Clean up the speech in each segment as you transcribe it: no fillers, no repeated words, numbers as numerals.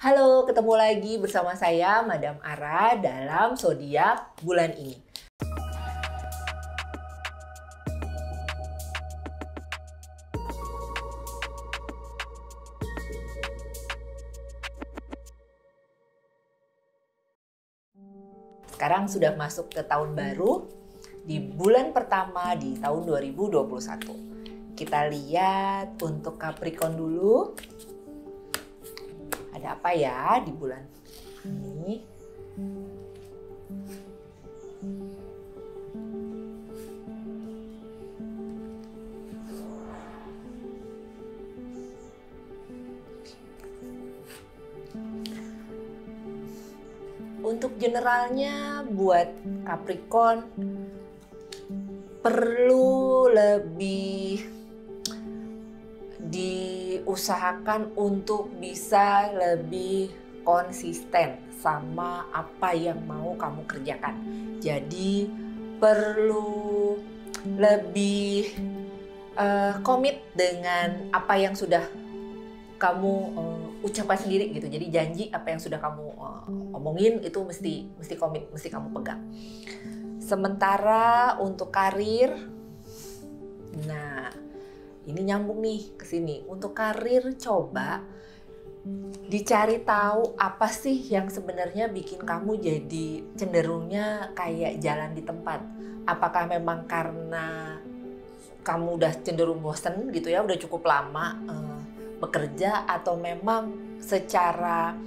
Halo, ketemu lagi bersama saya Madam Ara dalam zodiak bulan ini. Sekarang sudah masuk ke tahun baru di bulan pertama di tahun 2021. Kita lihat untuk Capricorn dulu. Ada apa ya di bulan ini? Untuk generalnya buat Capricorn perlu lebih diusahakan untuk bisa lebih konsisten sama apa yang mau kamu kerjakan. Jadi perlu lebih komit dengan apa yang sudah kamu ucapkan sendiri gitu. Jadi janji apa yang sudah kamu omongin itu mesti komit, mesti kamu pegang. Sementara untuk karir, nah ini nyambung nih ke sini. Untuk karir coba dicari tahu apa sih yang sebenarnya bikin kamu jadi cenderungnya kayak jalan di tempat. Apakah memang karena kamu udah cenderung bosen gitu ya, udah cukup lama bekerja, atau memang secara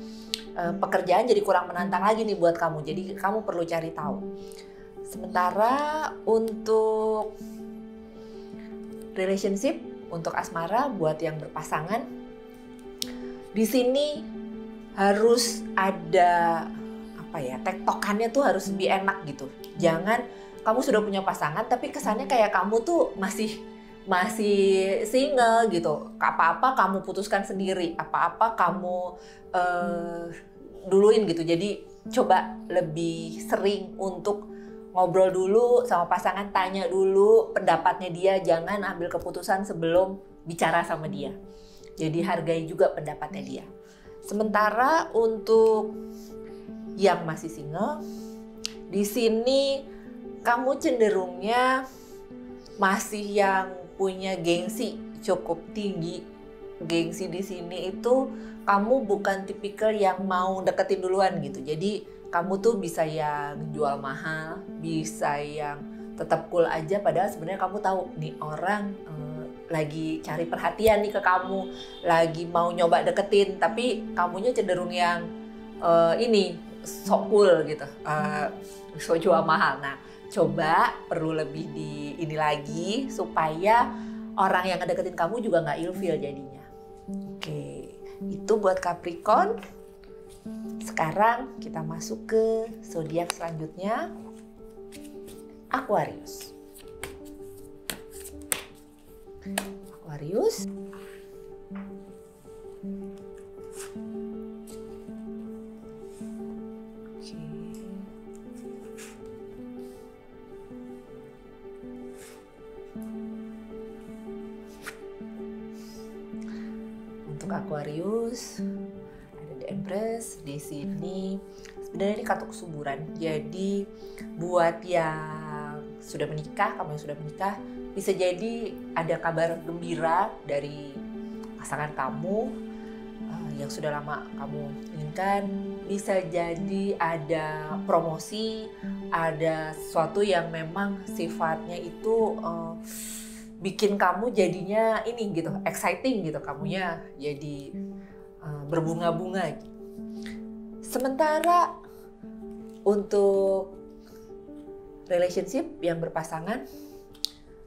pekerjaan jadi kurang menantang lagi nih buat kamu. Jadi kamu perlu cari tahu. Sementara untuk relationship, untuk asmara buat yang berpasangan, di sini harus ada apa ya, tektokannya tuh harus lebih enak gitu. Jangan kamu sudah punya pasangan tapi kesannya kayak kamu tuh masih single gitu. Apa-apa kamu putuskan sendiri, apa-apa kamu duluin gitu. Jadi coba lebih sering untuk ngobrol dulu sama pasangan, tanya dulu pendapatnya dia, jangan ambil keputusan sebelum bicara sama dia. Jadi hargai juga pendapatnya dia. Sementara untuk yang masih single, di sini kamu cenderungnya masih yang punya gengsi cukup tinggi. Gengsi di sini itu kamu bukan tipikal yang mau deketin duluan gitu. Jadi kamu tuh bisa yang jual mahal, bisa yang tetap cool aja, padahal sebenarnya kamu tahu nih orang lagi cari perhatian nih ke kamu, lagi mau nyoba deketin, tapi kamunya cenderung yang ini sok cool gitu, sok jual mahal. Nah, coba perlu lebih di ini lagi supaya orang yang ngedeketin kamu juga nggak ilfeel jadinya. Oke, itu buat Capricorn. Sekarang kita masuk ke zodiak selanjutnya, Aquarius. Aquarius. Untuk Aquarius ada The Empress di sini. Sebenarnya ini kartu kesuburan. Jadi buat yang sudah menikah, kamu yang sudah menikah, bisa jadi ada kabar gembira dari pasangan kamu yang sudah lama kamu inginkan. Bisa jadi ada promosi, ada sesuatu yang memang sifatnya itu bikin kamu jadinya ini gitu, exciting gitu, kamunya jadi berbunga-bunga gitu. Sementara untuk relationship yang berpasangan,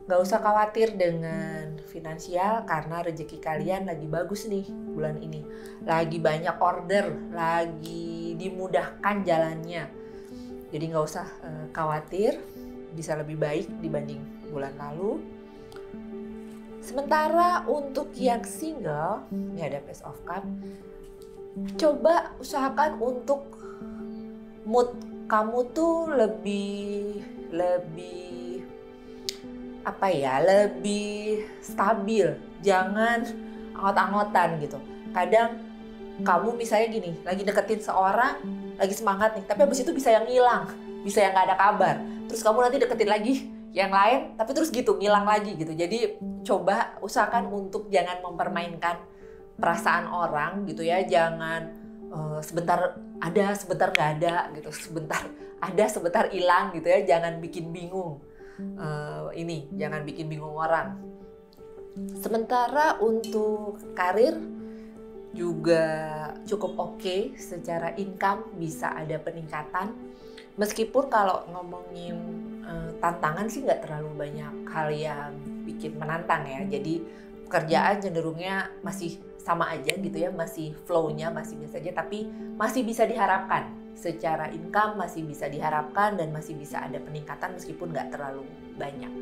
gak usah khawatir dengan finansial karena rezeki kalian lagi bagus nih bulan ini. Lagi banyak order, lagi dimudahkan jalannya. Jadi gak usah khawatir, bisa lebih baik dibanding bulan lalu. Sementara untuk yang single, ini ada Page of Cups. Coba usahakan untuk mood kamu tuh lebih apa ya, lebih stabil. Jangan angot-angotan gitu. Kadang kamu misalnya gini, lagi deketin seorang, lagi semangat nih, tapi habis itu bisa yang hilang, bisa yang nggak ada kabar. Terus kamu nanti deketin lagi yang lain, tapi terus gitu, ngilang lagi gitu. Jadi coba usahakan untuk jangan mempermainkan perasaan orang gitu ya. Jangan sebentar ada, sebentar nggak ada gitu. Sebentar ada, sebentar hilang gitu ya. Jangan bikin bingung. Jangan bikin bingung orang. Sementara untuk karir juga cukup oke, secara income bisa ada peningkatan. Meskipun kalau ngomongin tantangan sih nggak terlalu banyak hal yang bikin menantang ya. Jadi pekerjaan cenderungnya masih sama aja gitu ya, masih flow-nya masih biasa aja, tapi masih bisa diharapkan. Secara income masih bisa diharapkan dan masih bisa ada peningkatan meskipun nggak terlalu banyak.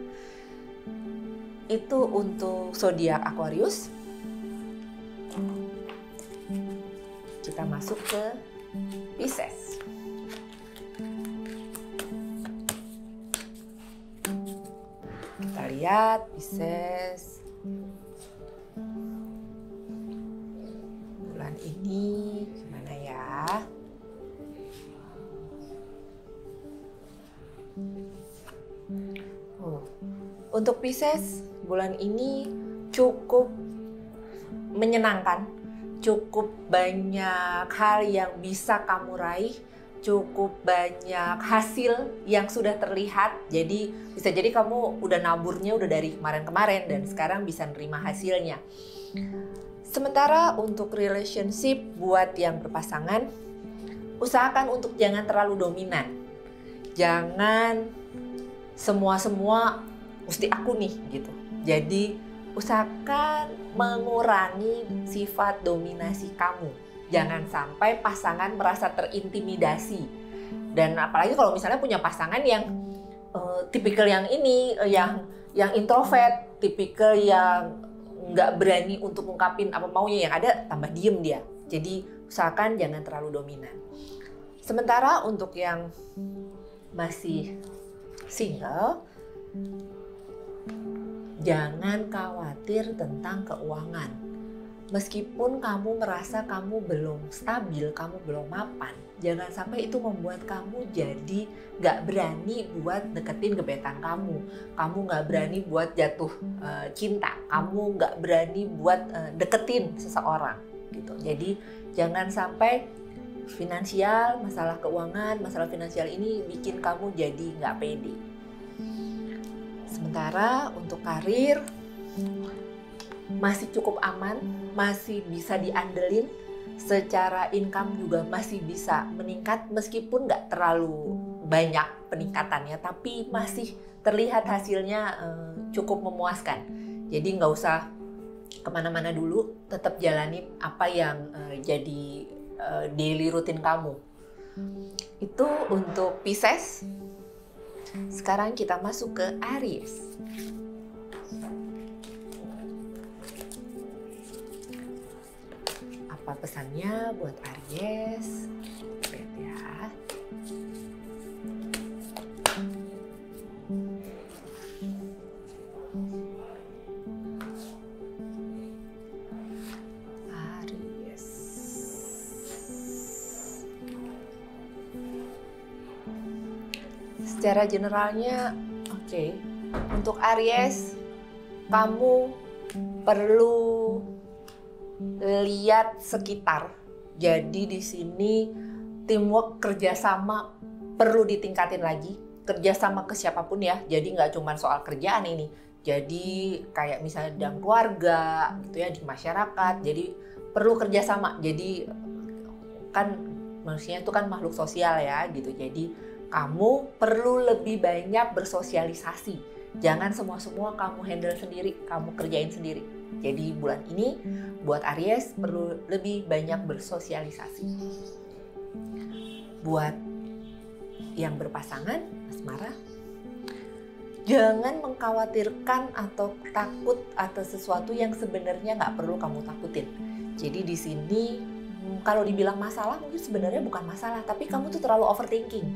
Itu untuk zodiak Aquarius. Kita masuk ke Pisces. Kita lihat Pisces bulan ini gimana ya. Untuk Pisces bulan ini cukup menyenangkan, cukup banyak hal yang bisa kamu raih, cukup banyak hasil yang sudah terlihat. Jadi bisa jadi kamu udah naburnya udah dari kemarin-kemarin dan sekarang bisa nerima hasilnya. Sementara untuk relationship buat yang berpasangan, usahakan untuk jangan terlalu dominan. Jangan semua mesti aku nih gitu. Jadi usahakan mengurangi sifat dominasi kamu. Jangan sampai pasangan merasa terintimidasi. Dan apalagi kalau misalnya punya pasangan yang tipikal yang ini, yang introvert, tipikal yang nggak berani untuk ngungkapin apa maunya, yang ada tambah diem dia. Jadi usahakan jangan terlalu dominan. Sementara untuk yang masih single, jangan khawatir tentang keuangan. Meskipun kamu merasa kamu belum stabil, kamu belum mapan, jangan sampai itu membuat kamu jadi gak berani buat deketin gebetan kamu. Kamu gak berani buat jatuh cinta. Kamu gak berani buat deketin seseorang gitu. Jadi jangan sampai masalah keuangan, masalah finansial ini bikin kamu jadi gak pede. Sementara untuk karir masih cukup aman, masih bisa diandelin, secara income juga masih bisa meningkat meskipun nggak terlalu banyak peningkatannya, tapi masih terlihat hasilnya cukup memuaskan. Jadi nggak usah kemana-mana dulu, tetap jalanin apa yang jadi daily rutin kamu. Itu untuk Pisces. Sekarang kita masuk ke Aries. Apa pesannya buat Aries? Lihat ya. Aries. Secara generalnya, oke. Untuk Aries, kamu perlu lihat sekitar. Jadi di sini teamwork, kerjasama perlu ditingkatin lagi. Kerjasama ke siapapun ya. Jadi nggak cuma soal kerjaan ini. Jadi kayak misalnya dalam keluarga, gitu ya, di masyarakat. Jadi perlu kerjasama. Jadi kan manusia itu kan makhluk sosial ya, gitu. Jadi kamu perlu lebih banyak bersosialisasi. Jangan semua kamu handle sendiri, kamu kerjain sendiri. Jadi bulan ini buat Aries perlu lebih banyak bersosialisasi. Buat yang berpasangan, asmara, jangan mengkhawatirkan atau takut atas sesuatu yang sebenarnya nggak perlu kamu takutin. Jadi di sini kalau dibilang masalah mungkin sebenarnya bukan masalah, tapi kamu tuh terlalu overthinking,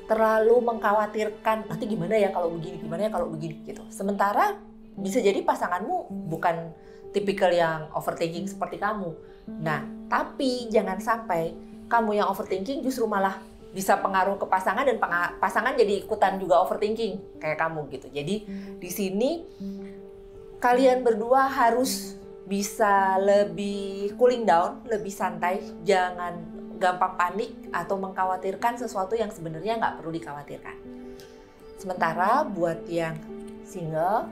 terlalu mengkhawatirkan nanti gimana ya kalau begini, gimana ya kalau begini gitu. Sementara bisa jadi pasanganmu bukan tipikal yang overthinking seperti kamu. Nah, Tapi jangan sampai kamu yang overthinking justru malah bisa pengaruh ke pasangan dan pasangan jadi ikutan juga overthinking kayak kamu gitu. Jadi di sini kalian berdua harus bisa lebih cooling down, lebih santai, jangan gampang panik atau mengkhawatirkan sesuatu yang sebenarnya nggak perlu dikhawatirkan. Sementara buat yang single,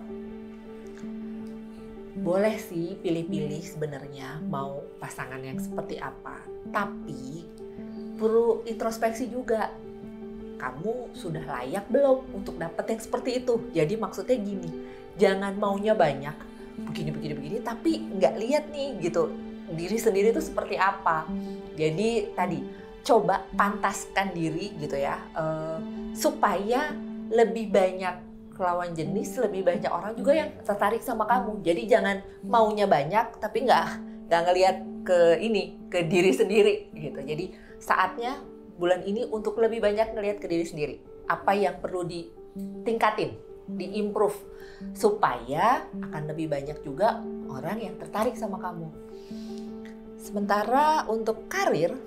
boleh sih pilih-pilih sebenarnya mau pasangan yang seperti apa. Tapi perlu introspeksi juga. Kamu sudah layak belum untuk dapet yang seperti itu? Jadi maksudnya gini, jangan maunya banyak, begini, tapi nggak lihat nih gitu, diri sendiri itu seperti apa. Jadi tadi, coba pantaskan diri gitu ya, supaya lebih banyak lawan jenis, lebih banyak orang juga yang tertarik sama kamu. Jadi jangan maunya banyak tapi nggak ngelihat ke diri sendiri gitu. Jadi saatnya bulan ini untuk lebih banyak ngelihat ke diri sendiri. Apa yang perlu ditingkatin, diimprove supaya akan lebih banyak juga orang yang tertarik sama kamu. Sementara untuk karir,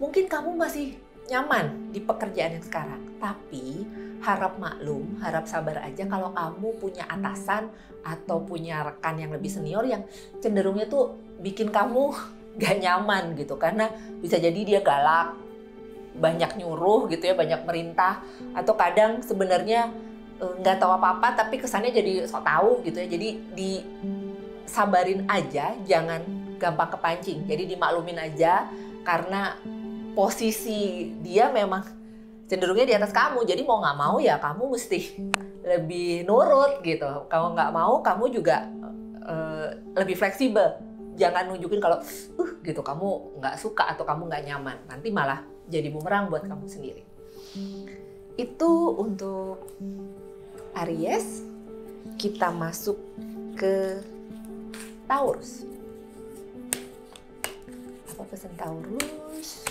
mungkin kamu masih nyaman di pekerjaan yang sekarang, tapi harap maklum, harap sabar aja kalau kamu punya atasan atau punya rekan yang lebih senior yang cenderungnya tuh bikin kamu gak nyaman gitu, karena bisa jadi dia galak, banyak nyuruh gitu ya, banyak merintah, atau kadang sebenarnya nggak tahu apa-apa tapi kesannya jadi sok tahu gitu ya. Jadi disabarin aja, jangan gampang kepancing, jadi dimaklumin aja karena posisi dia memang cenderungnya di atas kamu, jadi mau nggak mau ya kamu mesti lebih nurut gitu. Kalau nggak mau, kamu juga lebih fleksibel. Jangan nunjukin kalau gitu kamu nggak suka atau kamu nggak nyaman. Nanti malah jadi bumerang buat kamu sendiri. Itu untuk Aries. Kita masuk ke Taurus. Apa pesan Taurus?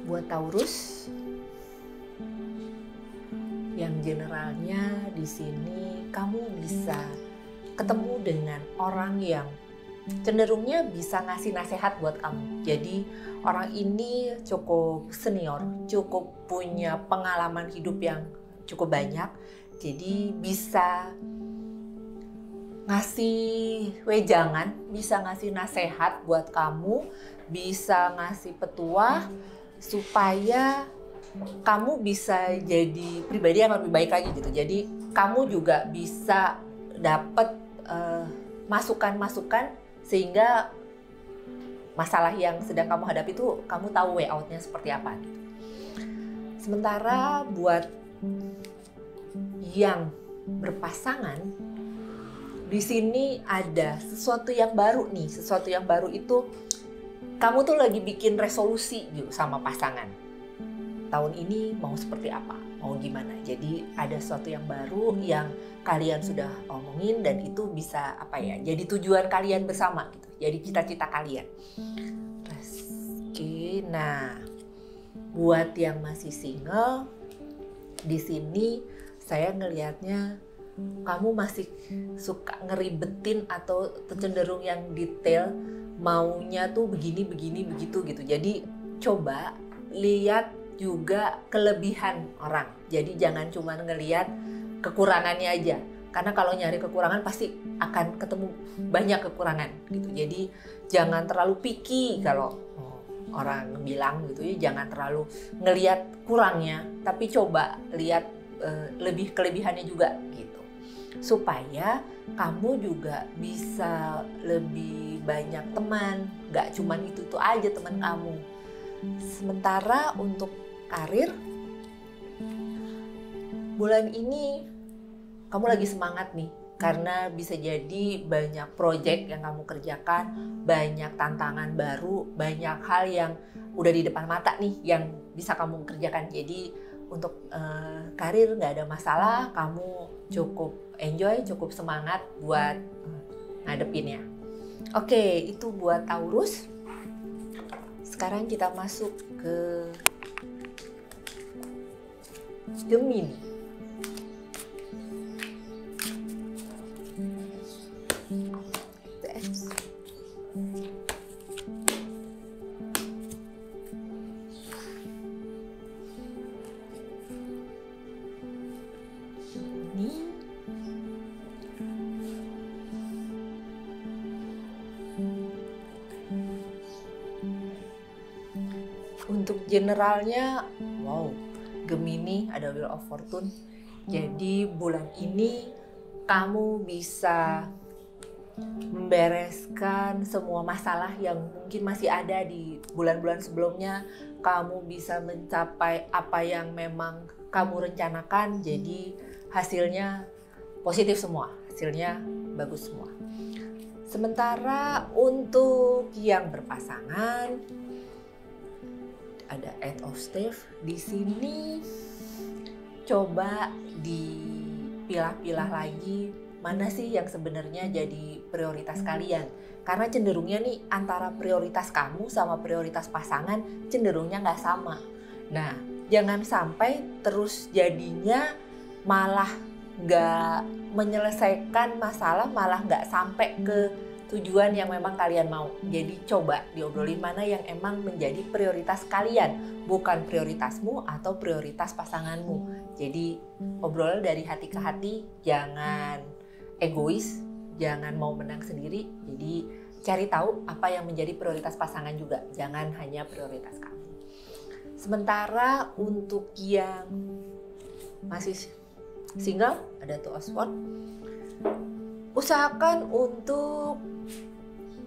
Buat Taurus, yang generalnya di sini kamu bisa ketemu dengan orang yang cenderungnya bisa ngasih nasihat buat kamu. Jadi orang ini cukup senior, cukup punya pengalaman hidup yang cukup banyak. Jadi bisa ngasih wejangan, bisa ngasih nasihat buat kamu, bisa ngasih petuah supaya kamu bisa jadi pribadi yang lebih baik lagi gitu. Jadi kamu juga bisa dapat masukan-masukan sehingga masalah yang sedang kamu hadapi itu kamu tahu way out-nya seperti apa gitu. Sementara buat yang berpasangan, di sini ada sesuatu yang baru nih. Sesuatu yang baru itu kamu tuh lagi bikin resolusi gitu sama pasangan. Tahun ini mau seperti apa, mau gimana. Jadi ada sesuatu yang baru yang kalian sudah omongin dan itu bisa apa ya, jadi tujuan kalian bersama gitu. Jadi cita-cita kalian. Oke, nah buat yang masih single, di sini saya ngelihatnya kamu masih suka ngeribetin atau cenderung yang detail, maunya tuh begini begitu gitu. Jadi coba lihat juga kelebihan orang. Jadi jangan cuma ngelihat kekurangannya aja. Karena kalau nyari kekurangan pasti akan ketemu banyak kekurangan gitu. Jadi jangan terlalu picky kalau orang bilang gitu ya, jangan terlalu ngelihat kurangnya, tapi coba lihat lebih kelebihannya juga gitu. Supaya kamu juga bisa lebih banyak teman, gak cuman itu aja teman kamu. Sementara untuk karir, bulan ini kamu lagi semangat nih, karena bisa jadi banyak proyek yang kamu kerjakan, banyak tantangan baru, banyak hal yang udah di depan mata nih yang bisa kamu kerjakan. Jadi untuk karir nggak ada masalah, kamu cukup enjoy, cukup semangat buat ngadepinnya. Oke, itu buat Taurus. Sekarang kita masuk ke Gemini. Untuk generalnya, wow, Gemini ada Wheel of Fortune. Jadi bulan ini kamu bisa membereskan semua masalah yang mungkin masih ada di bulan-bulan sebelumnya. Kamu bisa mencapai apa yang memang kamu rencanakan. Jadi hasilnya positif semua, hasilnya bagus semua. Sementara untuk yang berpasangan, ada Eight of Staves. Di sini coba dipilah-pilah lagi mana sih yang sebenarnya jadi prioritas kalian. Karena cenderungnya nih antara prioritas kamu sama prioritas pasangan cenderungnya nggak sama. Nah, jangan sampai terus jadinya malah nggak menyelesaikan masalah, malah nggak sampai ke tujuan yang memang kalian mau. Jadi coba diobrolin mana yang emang menjadi prioritas kalian, bukan prioritasmu atau prioritas pasanganmu. Jadi obrol dari hati ke hati, jangan egois, jangan mau menang sendiri. Jadi cari tahu apa yang menjadi prioritas pasangan juga, jangan hanya prioritas kamu. Sementara untuk yang masih single, ada Two of Swords. Usahakan untuk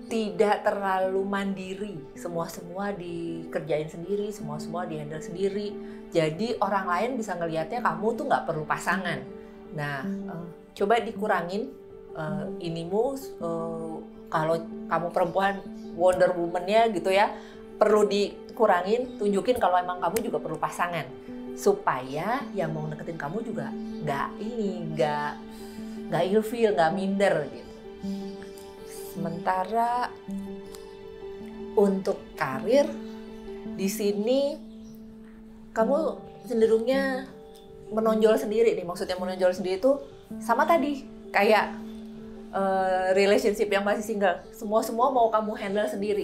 tidak terlalu mandiri, semua dikerjain sendiri, semua dihandle sendiri. Jadi orang lain bisa ngelihatnya kamu tuh nggak perlu pasangan. Nah, coba dikurangin kalau kamu perempuan Wonder Woman-nya gitu ya, perlu dikurangin, tunjukin kalau emang kamu juga perlu pasangan, supaya yang mau deketin kamu juga nggak ilfeel, nggak minder gitu. Sementara untuk karir, di sini kamu cenderungnya menonjol sendiri nih. Maksudnya menonjol sendiri itu sama tadi kayak relationship yang masih single. Semua mau kamu handle sendiri.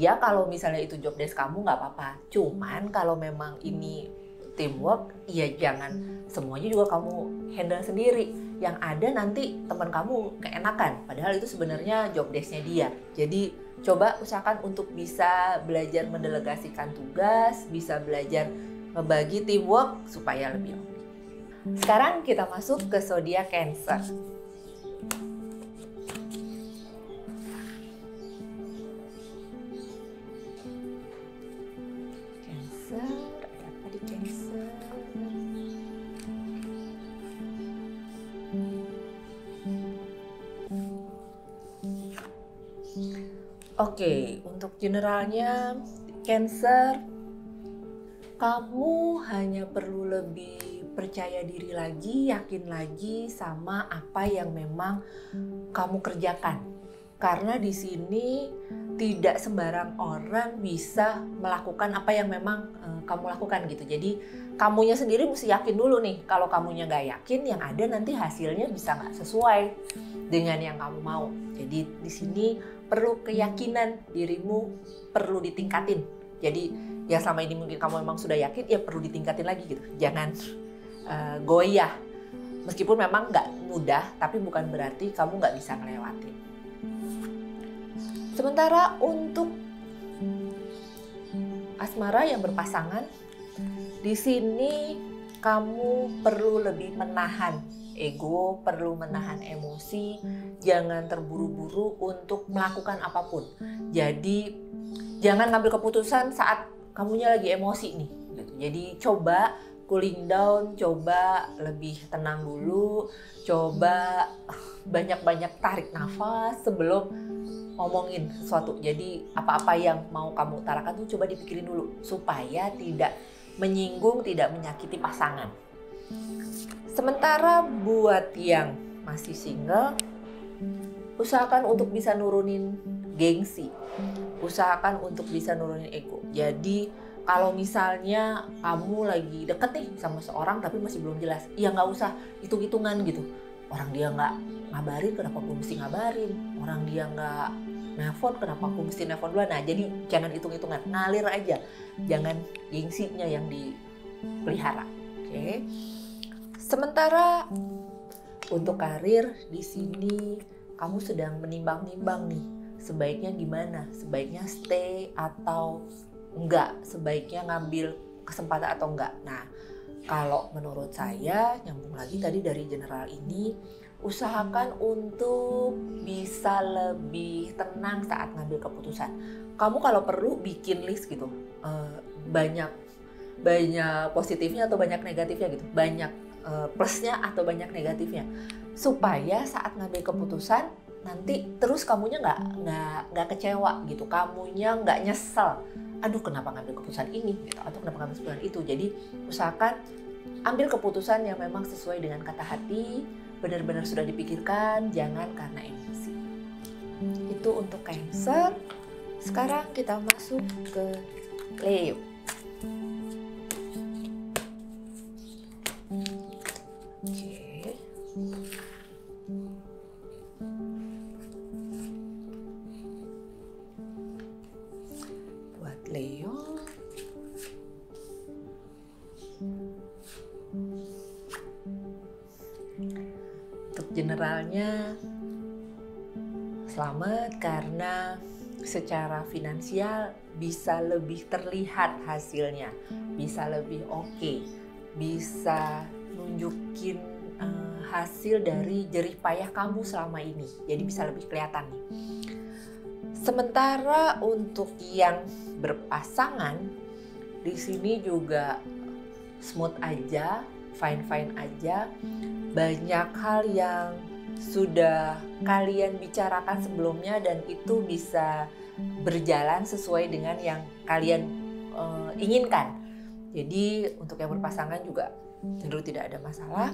Ya kalau misalnya itu job desk kamu nggak apa-apa. Cuman kalau memang ini teamwork, ya jangan semuanya juga kamu handle sendiri. Yang ada nanti teman kamu keenakan, padahal itu sebenarnya job desk-nya dia. Jadi coba usahakan untuk bisa belajar mendelegasikan tugas, bisa belajar ngebagi teamwork supaya lebih oke. Sekarang kita masuk ke zodiak Cancer. Cancer, ada apa di Cancer? Oke, untuk generalnya Cancer, kamu hanya perlu lebih percaya diri lagi, yakin lagi sama apa yang memang kamu kerjakan. Karena di sini tidak sembarang orang bisa melakukan apa yang memang kamu lakukan gitu. Jadi kamunya sendiri mesti yakin dulu nih. Kalau kamunya nggak yakin, yang ada nanti hasilnya bisa nggak sesuai dengan yang kamu mau. Jadi di sini perlu keyakinan dirimu, perlu ditingkatin. Jadi ya selama ini mungkin kamu memang sudah yakin, ya perlu ditingkatin lagi gitu. Jangan goyah. Meskipun memang nggak mudah, tapi bukan berarti kamu nggak bisa ngelewatin. Sementara untuk asmara yang berpasangan, di sini kamu perlu lebih menahan ego, perlu menahan emosi, jangan terburu-buru untuk melakukan apapun. Jadi jangan ngambil keputusan saat kamunya lagi emosi nih. Gitu. Jadi coba cooling down, coba lebih tenang dulu, coba banyak-banyak tarik nafas sebelum ngomongin sesuatu. Jadi apa-apa yang mau kamu utarakan tuh coba dipikirin dulu supaya tidak menyinggung, tidak menyakiti pasangan. Sementara buat yang masih single, usahakan untuk bisa nurunin gengsi. Usahakan untuk bisa nurunin ego. Jadi kalau misalnya kamu lagi deket nih sama seorang tapi masih belum jelas, ya nggak usah hitung-hitungan gitu. Orang dia nggak ngabarin, kenapa aku mesti ngabarin? Orang dia nggak nelfon, kenapa aku mesti nelfon duluan? Nah, jadi jangan hitung-hitungan, ngalir aja. Jangan gengsinya yang dipelihara. Oke. Sementara untuk karir di sini kamu sedang menimbang-nimbang nih, sebaiknya gimana? Sebaiknya stay atau enggak? Sebaiknya ngambil kesempatan atau enggak? Nah, kalau menurut saya, nyambung lagi tadi dari general ini, usahakan untuk bisa lebih tenang saat ngambil keputusan. Kamu kalau perlu bikin list gitu, banyak positifnya atau banyak negatifnya gitu, banyak plusnya atau banyak negatifnya, supaya saat ngambil keputusan nanti terus kamunya nggak kecewa gitu, kamunya nggak nyesel, aduh kenapa ngambil keputusan ini gitu, atau kenapa ngambil keputusan itu. Jadi usahakan ambil keputusan yang memang sesuai dengan kata hati, benar-benar sudah dipikirkan, jangan karena emosi. Itu untuk Cancer. Sekarang kita masuk ke Leo. Oke. Buat Leo, untuk generalnya selamat karena secara finansial bisa lebih terlihat hasilnya, bisa lebih oke, bisa nunjukin hasil dari jerih payah kamu selama ini, jadi bisa lebih kelihatan nih. Sementara untuk yang berpasangan di sini juga smooth aja, fine aja. Banyak hal yang sudah kalian bicarakan sebelumnya dan itu bisa berjalan sesuai dengan yang kalian inginkan. Jadi untuk yang berpasangan juga cenderung tidak ada masalah.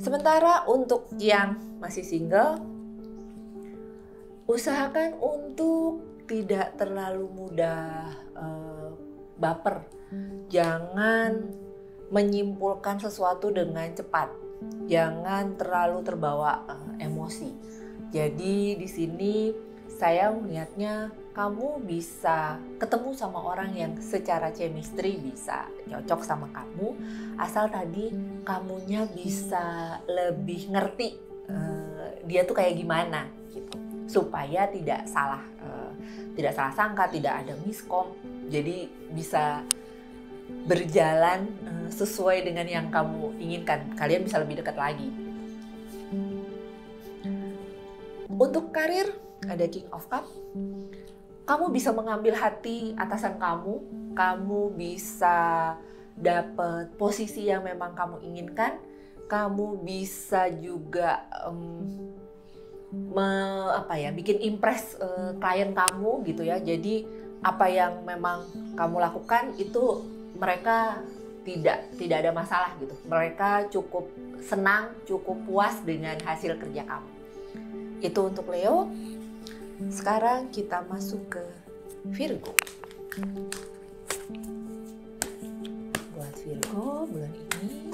Sementara untuk yang masih single, usahakan untuk tidak terlalu mudah baper. Jangan menyimpulkan sesuatu dengan cepat. Jangan terlalu terbawa emosi. Jadi di sini saya melihatnya kamu bisa ketemu sama orang yang secara chemistry bisa cocok sama kamu, asal tadi kamunya bisa lebih ngerti dia tuh kayak gimana gitu, supaya tidak salah sangka, tidak ada miskom, jadi bisa berjalan sesuai dengan yang kamu inginkan, kalian bisa lebih dekat lagi. Untuk karir ada King of Cup. Kamu bisa mengambil hati atasan kamu, kamu bisa dapat posisi yang memang kamu inginkan, kamu bisa juga bikin impress klien kamu gitu ya. Jadi apa yang memang kamu lakukan itu mereka tidak ada masalah gitu. Mereka cukup senang, cukup puas dengan hasil kerja kamu. Itu untuk Leo. Sekarang kita masuk ke Virgo. Buat Virgo bulan ini,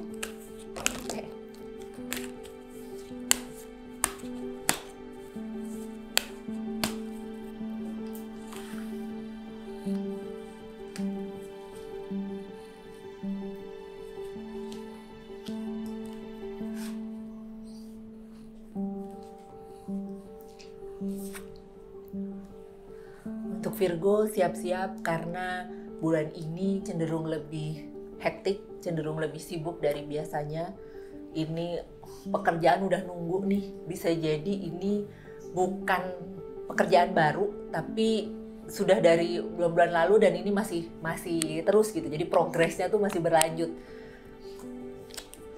Virgo siap-siap karena bulan ini cenderung lebih hektik, cenderung lebih sibuk dari biasanya. Ini pekerjaan udah nunggu nih, bisa jadi ini bukan pekerjaan baru tapi sudah dari bulan-bulan lalu dan ini masih terus gitu. Jadi progresnya tuh masih berlanjut.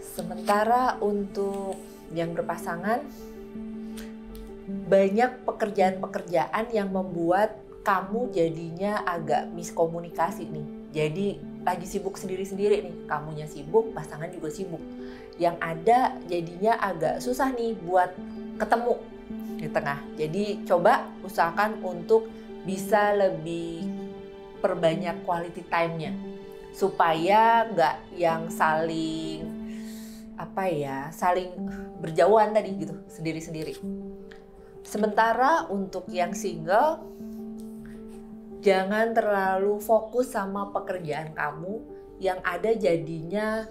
Sementara untuk yang berpasangan, banyak pekerjaan-pekerjaan yang membuat kamu jadinya agak miskomunikasi nih. Jadi lagi sibuk sendiri-sendiri nih. Kamunya sibuk, pasangan juga sibuk. Yang ada jadinya agak susah nih buat ketemu di tengah. Jadi coba usahakan untuk bisa lebih perbanyak quality time-nya supaya nggak yang saling saling berjauhan tadi gitu, sendiri-sendiri. Sementara untuk yang single, jangan terlalu fokus sama pekerjaan kamu, yang ada jadinya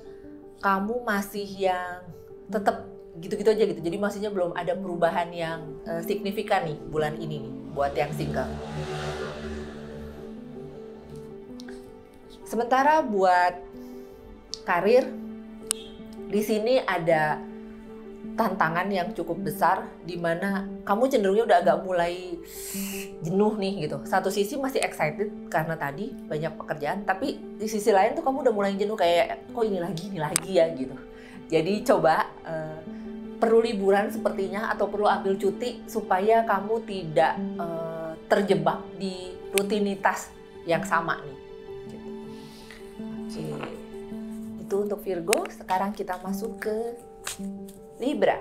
kamu masih yang tetap gitu-gitu aja gitu. Jadi maksudnya belum ada perubahan yang signifikan nih bulan ini nih buat yang single. Sementara buat karir, di sini ada tantangan yang cukup besar di mana kamu cenderungnya udah agak mulai jenuh nih gitu. Satu sisi masih excited karena tadi banyak pekerjaan, tapi di sisi lain tuh kamu udah mulai jenuh kayak kok ini lagi ya gitu. Jadi coba perlu liburan sepertinya atau perlu ambil cuti supaya kamu tidak terjebak di rutinitas yang sama nih. Gitu. Oke. Itu untuk Virgo. Sekarang kita masuk ke Libra.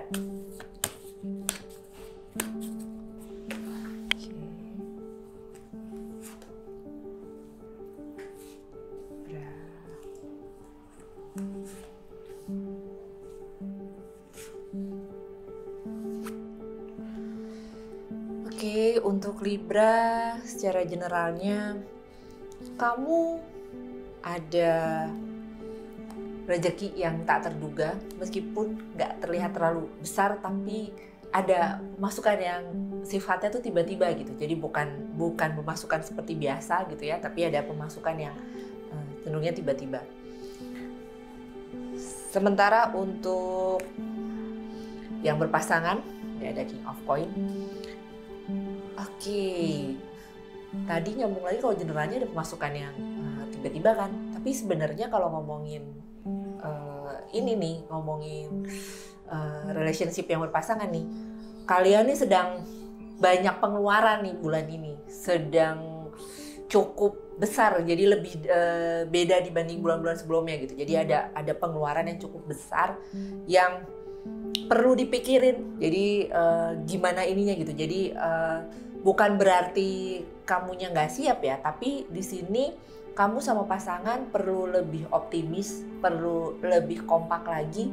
Oke, untuk Libra secara generalnya kamu ada rezeki yang tak terduga, meskipun nggak terlihat terlalu besar, tapi ada pemasukan yang sifatnya tuh tiba-tiba gitu. Jadi bukan pemasukan seperti biasa gitu ya, tapi ada pemasukan yang cenderungnya tiba-tiba. Sementara untuk yang berpasangan, ya ada King of Coin. Oke, tadi nyambung lagi kalau generalnya ada pemasukan yang tiba-tiba kan, tapi sebenarnya kalau ngomongin relationship yang berpasangan nih, kalian nih sedang banyak pengeluaran nih bulan ini, sedang cukup besar, jadi lebih beda dibanding bulan-bulan sebelumnya gitu. Jadi ada pengeluaran yang cukup besar yang perlu dipikirin. Jadi gimana ininya gitu. Jadi bukan berarti kamunya nggak siap ya, tapi di sini kamu sama pasangan perlu lebih optimis, perlu lebih kompak lagi.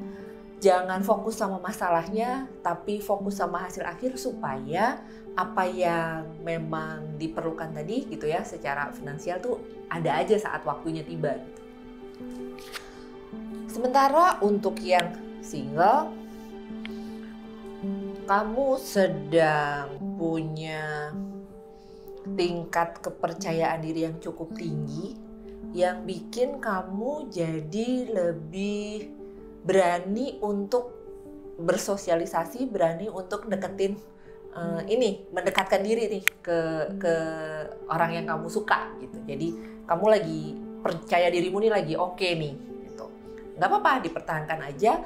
Jangan fokus sama masalahnya, tapi fokus sama hasil akhir supaya apa yang memang diperlukan tadi gitu ya secara finansial tuh ada aja saat waktunya tiba. Gitu. Sementara untuk yang single, kamu sedang punya tingkat kepercayaan diri yang cukup tinggi yang bikin kamu jadi lebih berani untuk bersosialisasi, berani untuk mendekatkan diri nih ke orang yang kamu suka gitu. Jadi kamu lagi percaya dirimu nih lagi oke nih gitu. Nggak apa-apa, dipertahankan aja,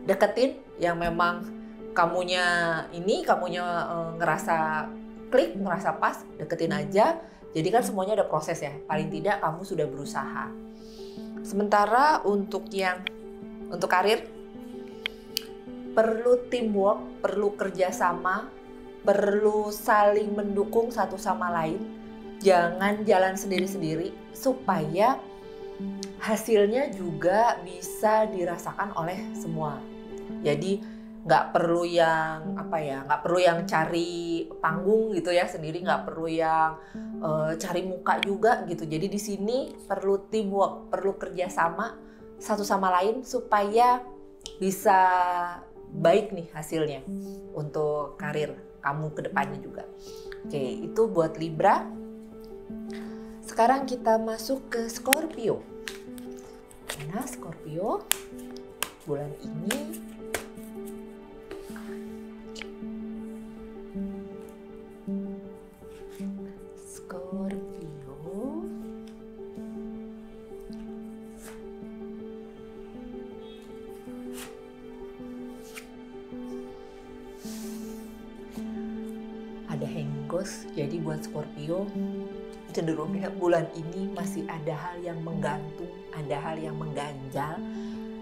deketin yang memang kamunya ngerasa klik, ngerasa pas, deketin aja. Jadi kan semuanya ada proses ya, paling tidak kamu sudah berusaha. Sementara untuk karir, perlu teamwork, perlu kerjasama, perlu saling mendukung satu sama lain. Jangan jalan sendiri-sendiri supaya hasilnya juga bisa dirasakan oleh semua. Jadi nggak perlu yang cari panggung gitu ya sendiri, nggak perlu yang cari muka juga gitu. Jadi di sini perlu teamwork, perlu kerjasama satu sama lain supaya bisa baik nih hasilnya untuk karir kamu ke depannya juga. Oke, itu buat Libra. Sekarang kita masuk ke Scorpio. Nah, Scorpio bulan ini jadi buat Scorpio cenderungnya bulan ini masih ada hal yang menggantung, ada hal yang mengganjal.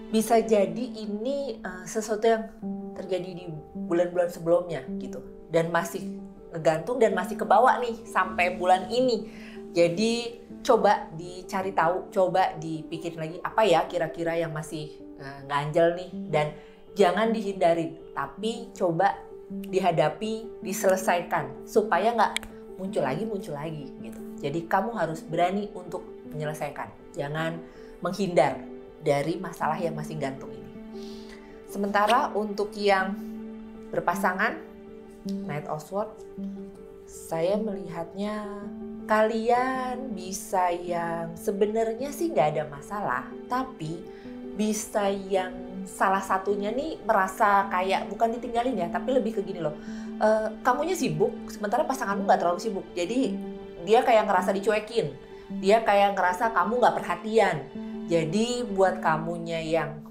Bisa jadi ini sesuatu yang terjadi di bulan-bulan sebelumnya gitu. dan masih ngegantung dan masih kebawa nih sampai bulan ini. Jadi coba dicari tahu, coba dipikirin lagi apa ya kira-kira yang masih ganjel nih, dan jangan dihindarin, tapi coba dihadapi, diselesaikan supaya nggak muncul lagi gitu. Jadi kamu harus berani untuk menyelesaikan, jangan menghindar dari masalah yang masih gantung ini. Sementara untuk yang berpasangan, Knight of Swords, saya melihatnya kalian bisa yang sebenarnya sih nggak ada masalah, tapi bisa yang salah satunya nih merasa kayak bukan ditinggalin ya, tapi lebih ke gini loh, kamunya sibuk, sementara pasanganmu nggak terlalu sibuk, jadi dia kayak ngerasa dicuekin, dia kayak ngerasa kamu nggak perhatian. Jadi buat kamunya yang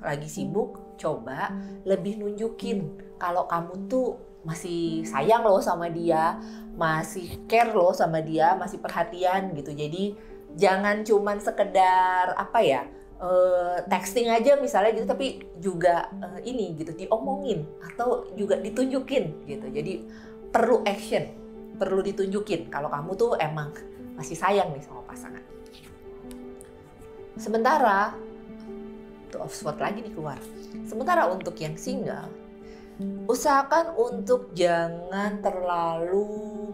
lagi sibuk, coba lebih nunjukin kalau kamu tuh masih sayang loh sama dia, masih care loh sama dia, masih perhatian gitu. Jadi jangan cuman sekedar texting aja misalnya gitu, tapi juga ini gitu diomongin atau juga ditunjukin gitu. Jadi perlu action, perlu ditunjukin kalau kamu tuh emang masih sayang nih sama pasangan. Sementara Two of Swords lagi nih keluar. Sementara untuk yang single, usahakan untuk jangan terlalu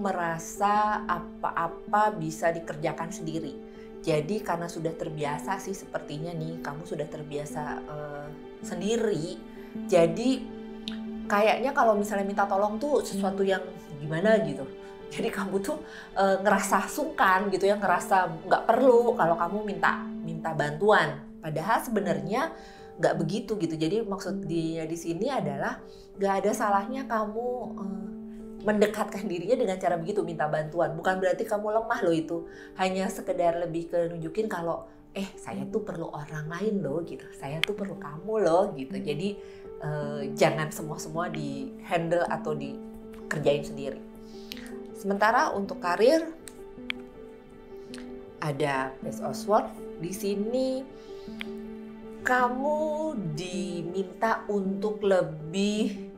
merasa apa-apa bisa dikerjakan sendiri. Jadi karena sudah terbiasa sih sepertinya nih, kamu sudah terbiasa sendiri. Jadi kayaknya kalau misalnya minta tolong tuh sesuatu yang gimana gitu. Jadi kamu tuh ngerasa sungkan gitu ya, ngerasa nggak perlu kalau kamu minta bantuan. Padahal sebenarnya nggak begitu gitu. Jadi maksud dia di sini adalah nggak ada salahnya kamu mendekatkan dirinya dengan cara begitu, minta bantuan. Bukan berarti kamu lemah loh itu. Hanya sekedar lebih ke nunjukin kalau saya tuh perlu orang lain loh gitu. Saya tuh perlu kamu loh gitu. Jadi jangan semua di handle atau dikerjain sendiri. Sementara untuk karir ada Page of Swords. Di sini kamu diminta untuk lebih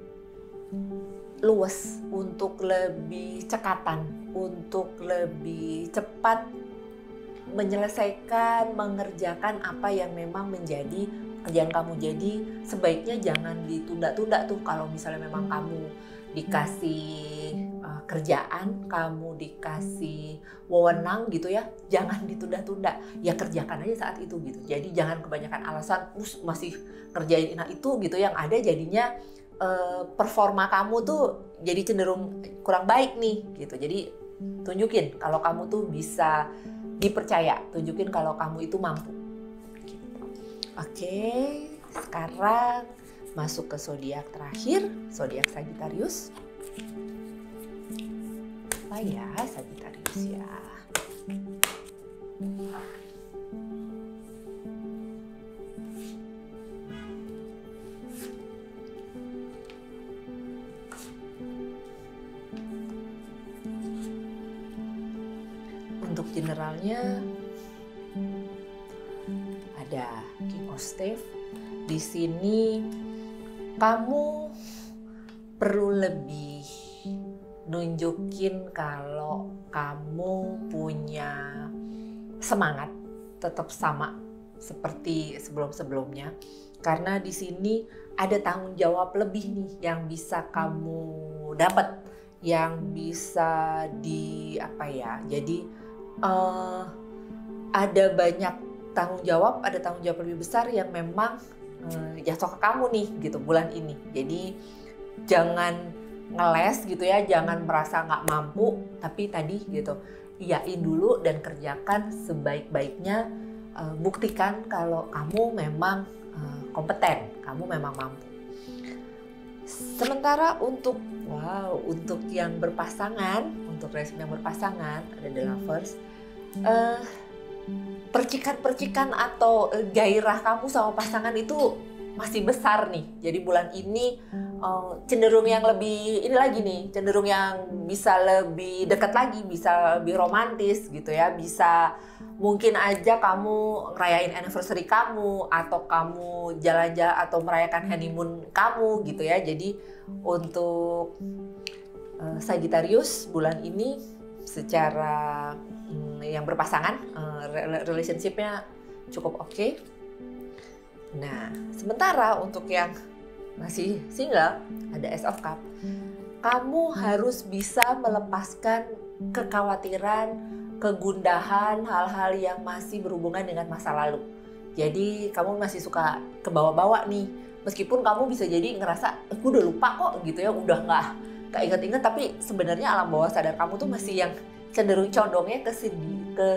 luwes, untuk lebih cekatan, untuk lebih cepat menyelesaikan, mengerjakan apa yang memang menjadi kerjaan kamu. Jadi sebaiknya jangan ditunda-tunda tuh. Kalau misalnya memang kamu dikasih kerjaan, kamu dikasih wewenang gitu ya, jangan ditunda-tunda, ya kerjakan aja saat itu gitu. Jadi jangan kebanyakan alasan masih kerjain itu gitu, yang ada jadinya performa kamu tuh jadi cenderung kurang baik nih gitu. Jadi tunjukin kalau kamu tuh bisa dipercaya, tunjukin kalau kamu itu mampu gitu. Oke, sekarang masuk ke zodiak terakhir, zodiak Sagittarius. Apa ya Sagittarius ya? Untuk generalnya ada King of Staves. Di sini kamu perlu lebih nunjukin kalau kamu punya semangat tetap sama seperti sebelum-sebelumnya, karena di sini ada tanggung jawab lebih nih yang bisa kamu dapat, yang bisa jadi ada banyak tanggung jawab, ada tanggung jawab lebih besar yang memang jatuh ke kamu nih gitu bulan ini. Jadi jangan ngeles gitu ya, jangan merasa nggak mampu, tapi tadi gitu iyain dulu dan kerjakan sebaik-baiknya. Buktikan kalau kamu memang kompeten, kamu memang mampu. Sementara untuk yang berpasangan, untuk relationship yang berpasangan ada The Lovers. Percikan-percikan atau gairah kamu sama pasangan itu masih besar nih. Jadi bulan ini cenderung yang lebih ini lagi nih, cenderung yang bisa lebih dekat lagi, bisa lebih romantis gitu ya. Bisa mungkin aja kamu ngerayain anniversary kamu, atau kamu jalan-jalan atau merayakan honeymoon kamu gitu ya. Jadi untuk Sagittarius bulan ini secara yang berpasangan, relationship-nya cukup oke. Nah, sementara untuk yang masih single, ada Ace of Cup. Kamu harus bisa melepaskan kekhawatiran, kegundahan, hal-hal yang masih berhubungan dengan masa lalu. Jadi kamu masih suka kebawa-bawa nih, meskipun kamu bisa jadi ngerasa, aku udah lupa kok gitu ya, udah nggak inget-inget, tapi sebenarnya alam bawah sadar kamu tuh masih yang cenderung condongnya ke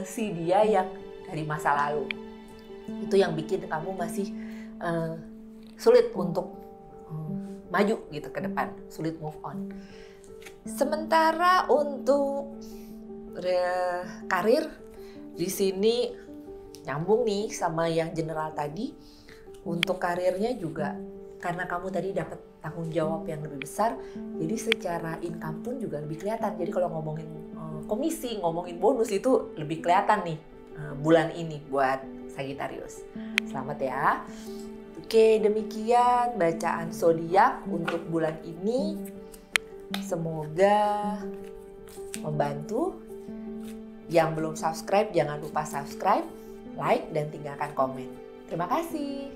si dia yang dari masa lalu. Itu yang bikin kamu masih sulit untuk maju gitu ke depan, sulit move on. Sementara untuk karir, di sini nyambung nih sama yang general tadi. Untuk karirnya juga karena kamu tadi dapat tanggung jawab yang lebih besar, jadi secara income pun juga lebih kelihatan. Jadi kalau ngomongin komisi, ngomongin bonus itu lebih kelihatan nih bulan ini buat Sagittarius. Selamat ya. Oke, demikian bacaan zodiak untuk bulan ini. Semoga membantu. Yang belum subscribe, jangan lupa subscribe, like, dan tinggalkan komen. Terima kasih.